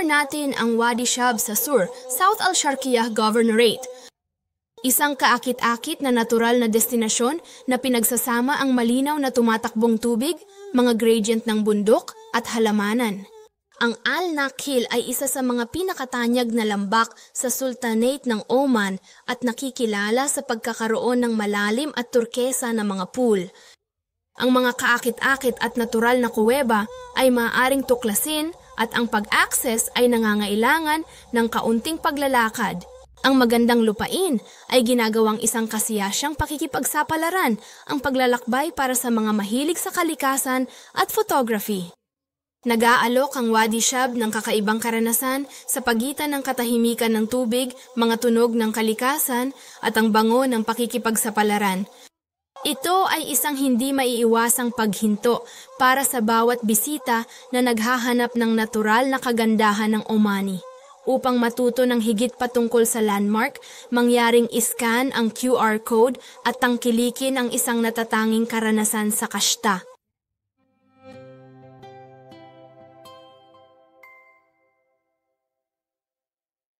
explore natin ang Wadi Shab sa Sur, South Al-Sharqiyah Governorate. Isang kaakit-akit na natural na destinasyon na pinagsasama ang malinaw na tumatakbong tubig, mga gradient ng bundok at halamanan. Ang Al-Nakhil ay isa sa mga pinakatanyag na lambak sa Sultanate ng Oman at nakikilala sa pagkakaroon ng malalim at turkesa na mga pool. Ang mga kaakit-akit at natural na kuweba ay maaaring tuklasin at ang pag-access ay nangangailangan ng kaunting paglalakad. Ang magandang lupain ay ginagawang isang kasiyasyang pakikipagsapalaran ang paglalakbay para sa mga mahilig sa kalikasan at photography. Nag-aalok ang Wadi Shab ng kakaibang karanasan sa pagitan ng katahimikan ng tubig, mga tunog ng kalikasan at ang bango ng pakikipagsapalaran. Ito ay isang hindi maiiwasang paghinto para sa bawat bisita na naghahanap ng natural na kagandahan ng Omani. Upang matuto ng higit patungkol sa landmark, mangyaring iscan ang QR code at tangkilikin ang isang natatanging karanasan sa kashta.